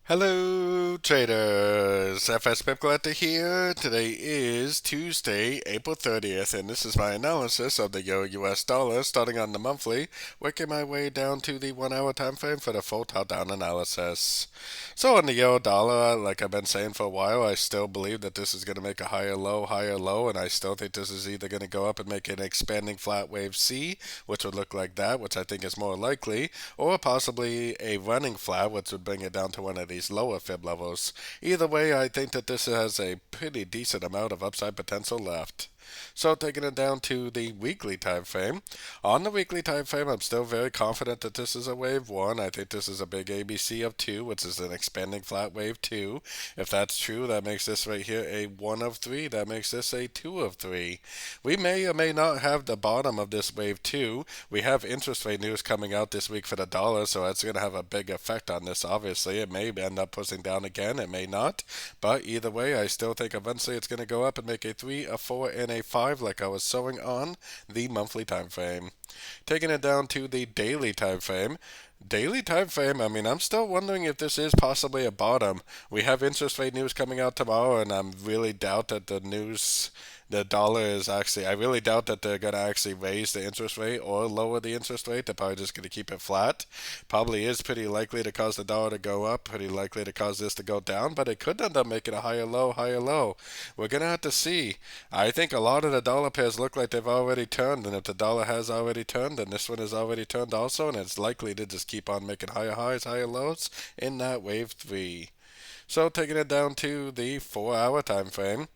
Hello traders, FX Pip Collector here. Today is Tuesday, April 30th, and this is my analysis of the Euro US dollar starting on the monthly, working my way down to the 1 hour time frame for the full top down analysis. So on the Euro dollar, like I've been saying for a while, I still believe that this is going to make a higher low, and I still think this is either going to go up and make an expanding flat wave C, which would look like that, which I think is more likely, or possibly a running flat, which would bring it down to one of these lower fib levels. Either way, I think that this has a pretty decent amount of upside potential left. So taking it down to the weekly time frame. On the weekly time frame, I'm still very confident that this is a wave 1. I think this is a big ABC of 2, which is an expanding flat wave 2. If that's true, that makes this right here a 1 of 3. That makes this a 2 of 3. We may or may not have the bottom of this wave 2. We have interest rate news coming out this week for the dollar, so that's going to have a big effect on this, obviously. It may end up pushing down again. It may not. But either way, I still think eventually it's going to go up and make a 3, a 4, and a 5 like I was showing on the monthly time frame. Taking it down to the daily time frame. Daily time frame, I mean, I'm still wondering if this is possibly a bottom. We have interest rate news coming out tomorrow, and I really doubt that the dollar is actually, I really doubt that they're going to actually raise the interest rate or lower the interest rate. They're probably just going to keep it flat. Probably is pretty likely to cause the dollar to go up, pretty likely to cause this to go down, but it could end up making a higher low, higher low. We're going to have to see. I think a lot of the dollar pairs look like they've already turned, and if the dollar has already turned, then this one has already turned also, and it's likely to just keep on making higher highs, higher lows in that wave 3. So taking it down to the 4 hour time frame.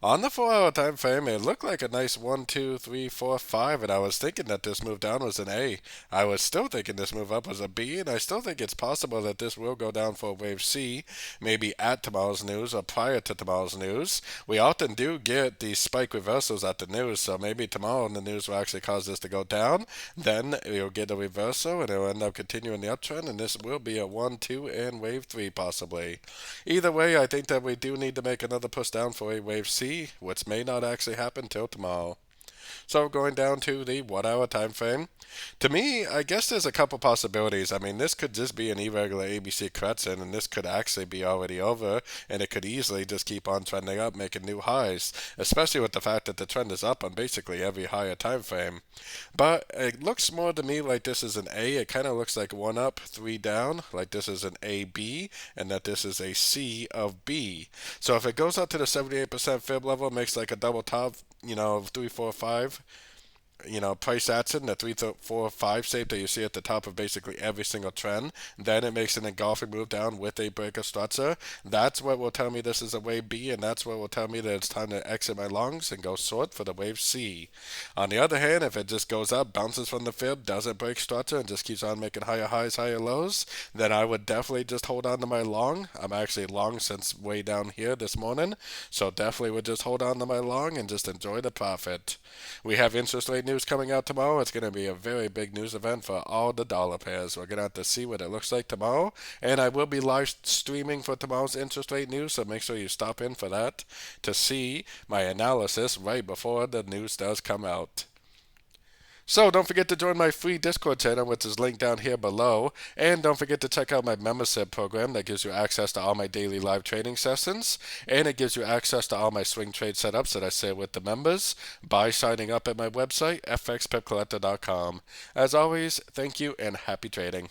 On the 4 hour time frame, it looked like a nice 1, 2, 3, 4, 5, and I was thinking that this move down was an A. I was still thinking this move up was a B, and I still think it's possible that this will go down for a wave C, maybe at tomorrow's news or prior to tomorrow's news. We often do get these spike reversals at the news, so maybe tomorrow the news will actually cause this to go down. Then you'll get a reversal, and it will end up continuing the uptrend, and this will be a 1, 2, and wave 3 possibly. Either way, I think that we do need to make another push down for a wave C, which may not actually happen till tomorrow. So going down to the 1 hour time frame. To me, I guess there's a couple possibilities. I mean, this could just be an irregular ABC correction, and this could actually be already over, and it could easily just keep on trending up, making new highs, especially with the fact that the trend is up on basically every higher time frame. But it looks more to me like this is an A. It kind of looks like 1 up, 3 down, like this is an AB, and that this is a C of B. So if it goes up to the 78% fib level, it makes like a double top, 3, 4, 5, price action, the 3, 4, 5 shape that you see at the top of basically every single trend. Then it makes an engulfing move down with a breaker structure. That's what will tell me this is a wave B, and that's what will tell me that it's time to exit my longs and go short for the wave C. On the other hand, if it just goes up, bounces from the fib, doesn't break structure, and just keeps on making higher highs, higher lows, then I would definitely just hold on to my long. I'm actually long since way down here this morning, so definitely would just hold on to my long and just enjoy the profit. We have interest rate news coming out tomorrow. It's going to be a very big news event for all the dollar pairs. We're going to have to see what it looks like tomorrow, and I will be live streaming for tomorrow's interest rate news, so make sure you stop in for that to see my analysis right before the news does come out. So don't forget to join my free Discord channel, which is linked down here below. And don't forget to check out my membership program that gives you access to all my daily live trading sessions. And it gives you access to all my swing trade setups that I share with the members by signing up at my website, fxpipcollector.com. As always, thank you and happy trading.